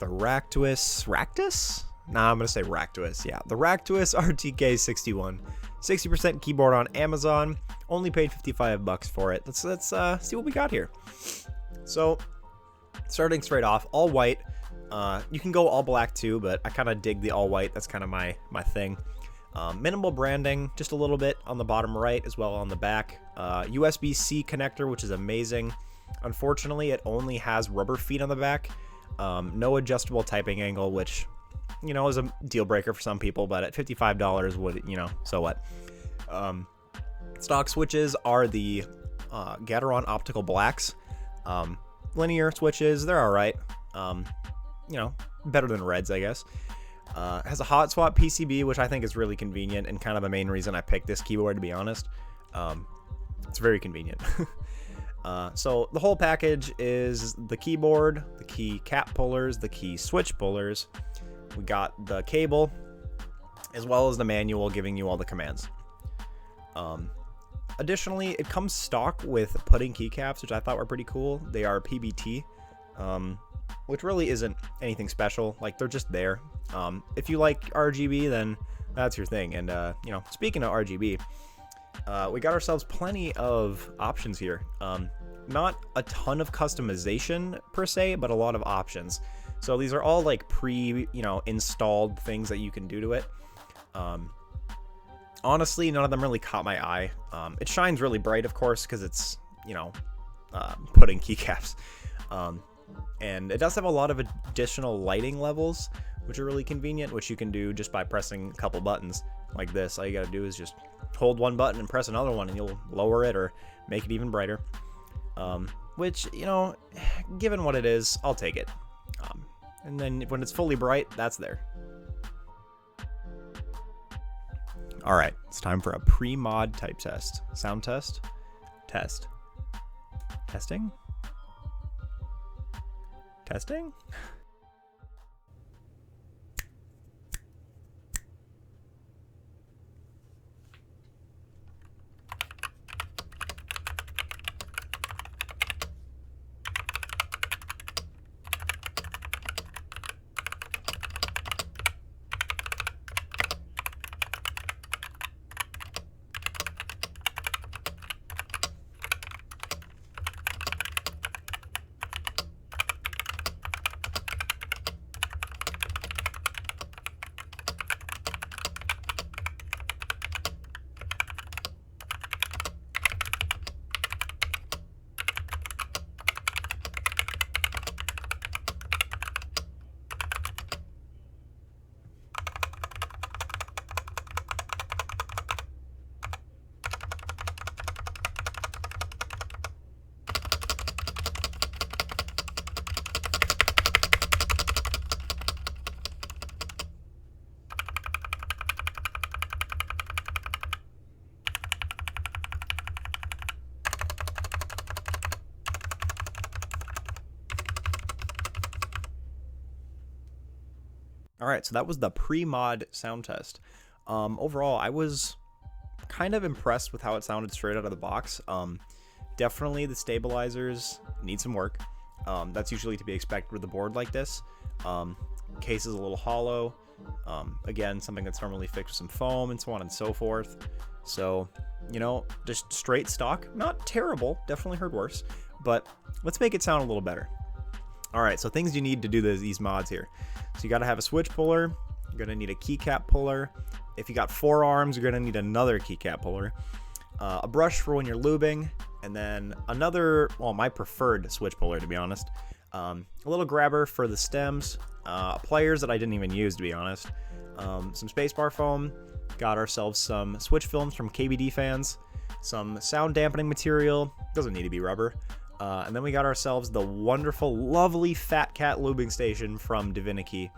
the Ractous? Nah, I'm going to say Ractous. Yeah, the Ractous RTK61. 60% keyboard on Amazon. Only paid $55 for it. Let's see what we got here. So, starting straight off, all white. You can go all black too, but I kind of dig the all white. That's kind of my thing. Minimal branding, just a little bit on the bottom right as well on the back. USB-C connector, which is amazing. Unfortunately, it only has rubber feet on the back. No adjustable typing angle, which, you know, is a deal breaker for some people, but at $55, would, you know, so what? Stock switches are the Gateron optical blacks. Linear switches, they're all right. You know, better than reds, I guess. Has a hot swap PCB, which I think is really convenient and kind of the main reason I picked this keyboard, to be honest. It's very convenient. So the whole package is the keyboard, the key cap pullers, the key switch pullers. We got the cable, as well as the manual giving you all the commands. Additionally, it comes stock with pudding keycaps, which I thought were pretty cool. They are PBT, which really isn't anything special. Like, they're just there. If you like RGB, then that's your thing. And, you know, speaking of RGB, we got ourselves plenty of options here. Not a ton of customization per se, but a lot of options. So these are all like installed things that you can do to it. Honestly, none of them really caught my eye. It shines really bright, of course, because it's, you know, pudding keycaps. And it does have a lot of additional lighting levels, which are really convenient, which you can do just by pressing a couple buttons like this. All you got to do is just hold one button and press another one, and you'll lower it or make it even brighter. Which, you know, given what it is, I'll take it. And then when it's fully bright, that's there. All right, it's time for a pre-mod type test. Sound test. Test. Testing? Testing? All right, so that was the pre-mod sound test. Overall, I was kind of impressed with how it sounded straight out of the box. Definitely the stabilizers need some work. That's usually to be expected with a board like this. Case is a little hollow. Again, something that's normally fixed with some foam and so on and so forth. So, you know, just straight stock, not terrible. Definitely heard worse, but let's make it sound a little better. All right, so things you need to do these mods here. So you got to have a switch puller. You're going to need a keycap puller. If you got 4 arms, you're going to need another keycap puller. A brush for when you're lubing. And then another, well, my preferred switch puller, to be honest. A little grabber for the stems. Pliers that I didn't even use, to be honest. Some spacebar foam. Got ourselves some switch films from KBD fans. Some sound dampening material. Doesn't need to be rubber. And then we got ourselves the wonderful, lovely Fat Cat lubing station from Divinity.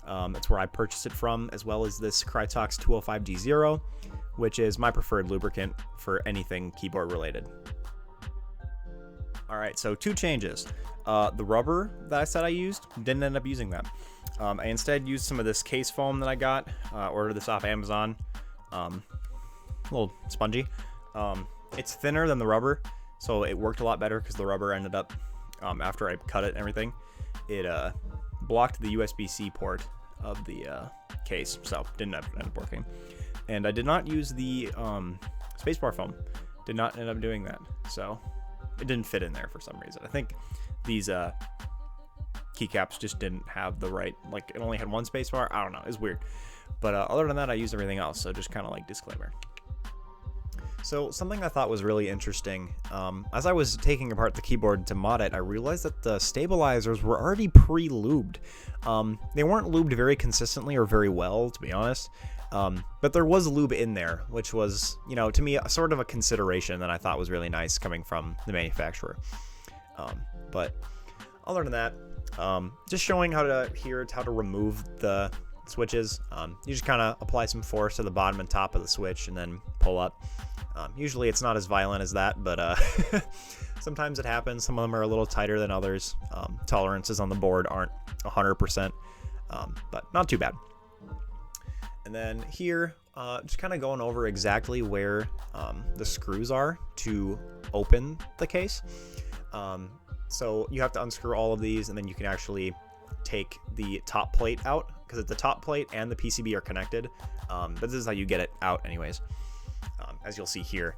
That's where I purchased it from, as well as this Krytox 205D0, which is my preferred lubricant for anything keyboard related. All right, so 2 changes. The rubber that I said I used, didn't end up using that. I instead used some of this case foam that I got, ordered this off Amazon. A little spongy. It's thinner than the rubber, so it worked a lot better because the rubber ended up, after I cut it and everything, it blocked the USB-C port of the case, so didn't end up working. And I did not use the spacebar foam. Did not end up doing that, so it didn't fit in there for some reason. I think these keycaps just didn't have the right, like, it only had one spacebar. I don't know, it's weird. But other than that, I used everything else, so just kind of like disclaimer. So something I thought was really interesting, as I was taking apart the keyboard to mod it, I realized that the stabilizers were already pre-lubed. They weren't lubed very consistently or very well, to be honest, but there was lube in there, which was, you know, to me, sort of a consideration that I thought was really nice coming from the manufacturer. But other than that, just showing how to remove the switches. You just kind of apply some force to the bottom and top of the switch and then pull up. Usually it's not as violent as that, but sometimes it happens. Some of them are a little tighter than others. Tolerances on the board aren't 100%, but not too bad. And then here, just kind of going over exactly where the screws are to open the case. So you have to unscrew all of these, and then you can actually take the top plate out, because the top plate and the PCB are connected. But this is how you get it out anyways. As you'll see here,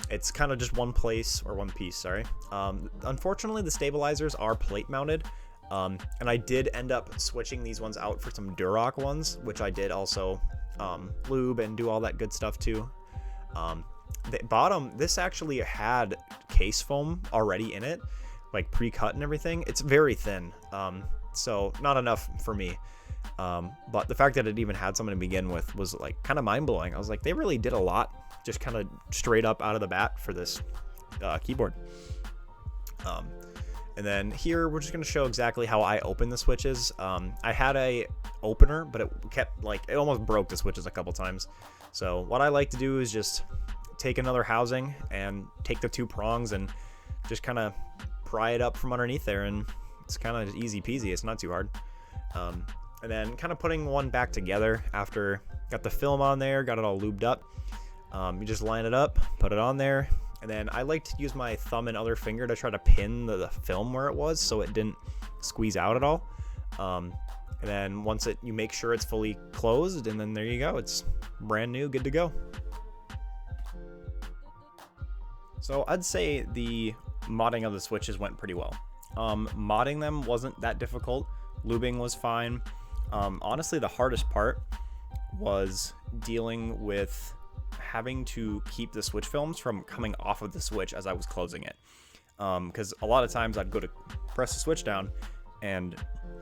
it's kind of just one piece, sorry. Unfortunately, the stabilizers are plate mounted, and I did end up switching these ones out for some Durock ones, which I did also lube and do all that good stuff too. The bottom, this actually had case foam already in it, like pre-cut and everything. It's very thin, so not enough for me. But the fact that it even had something to begin with was like kind of mind-blowing. I was like, they really did a lot just kind of straight up out of the bat for this keyboard. And then here we're just going to show exactly how I open the switches. I had a opener, but it almost broke the switches a couple times. So what I like to do is just take another housing and take the two prongs and just kind of pry it up from underneath there, and it's kind of easy peasy. It's not too hard. And then kind of putting one back together after got the film on there, got it all lubed up. You just line it up, put it on there, and then I like to use my thumb and other finger to try to pin the film where it was so it didn't squeeze out at all. And then once you make sure it's fully closed, and then there you go. It's brand new, good to go. So I'd say the modding of the switches went pretty well. Modding them wasn't that difficult. Lubing was fine. Honestly, the hardest part was dealing with having to keep the switch films from coming off of the switch as I was closing it. Because a lot of times I'd go to press the switch down and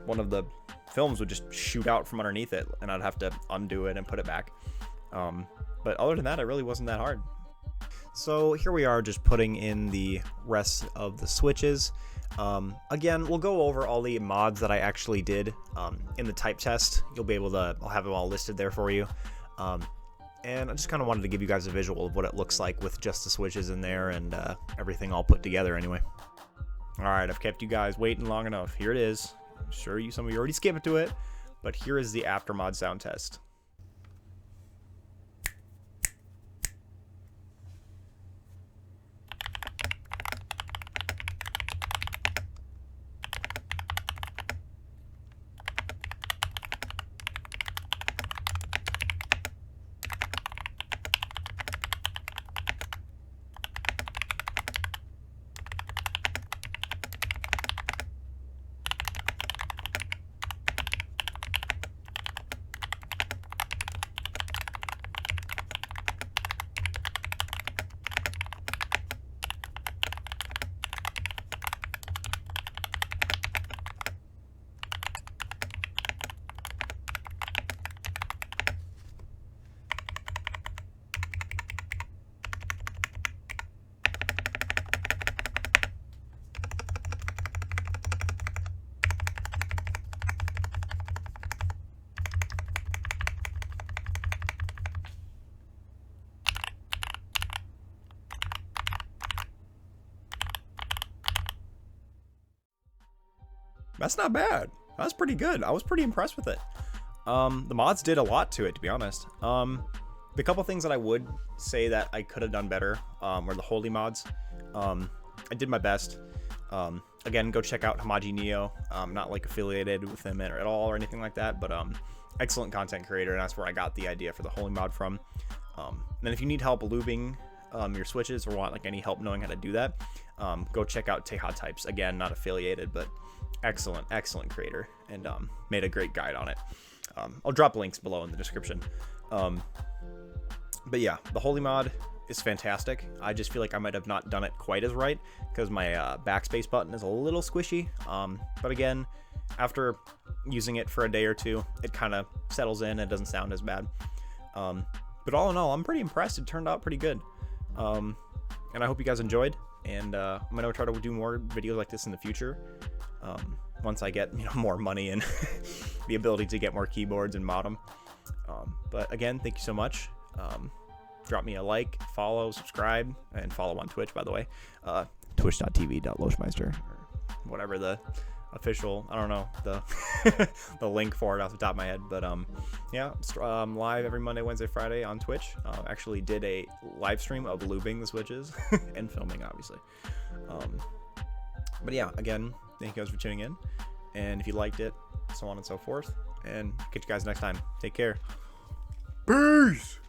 one of the films would just shoot out from underneath it, and I'd have to undo it and put it back. But other than that, it really wasn't that hard. So here we are, just putting in the rest of the switches. Again, we'll go over all the mods that I actually did in the type test. You'll be able to, I'll have them all listed there for you. And I just kind of wanted to give you guys a visual of what it looks like with just the switches in there and everything all put together anyway. All right, I've kept you guys waiting long enough. Here it is. I'm sure some of you already skipped to it, but here is the after mod sound test. That's not bad. That's pretty good. I was pretty impressed with it. The mods did a lot to it, to be honest. The couple things that I would say that I could have done better were the holy mods. I did my best. Again, go check out Homogeneo. Not like affiliated with him at all or anything like that, but excellent content creator, and that's where I got the idea for the holy mod from. Then if you need help lubing your switches or want like any help knowing how to do that, go check out Teha Types. Again, not affiliated, but excellent creator, and made a great guide on it. I'll drop links below in the description. But yeah, the holy mod is fantastic. I just feel like I might have not done it quite as right because my backspace button is a little squishy. But again, after using it for a day or two, it kind of settles in. It doesn't sound as bad. But all in all, I'm pretty impressed. It turned out pretty good. And I hope you guys enjoyed. And I'm gonna try to do more videos like this in the future. Once I get more money and the ability to get more keyboards and mod them. But again, thank you so much. Drop me a like, follow, subscribe, and follow on Twitch, by the way. Twitch.tv.loshmeister, or whatever the official, I don't know, the the link for it off the top of my head. But yeah, live every Monday, Wednesday, Friday on Twitch. Actually did a live stream of lubing the switches and filming, obviously. But yeah, again, thank you guys for tuning in. And if you liked it, so on and so forth. And catch you guys next time. Take care. Peace!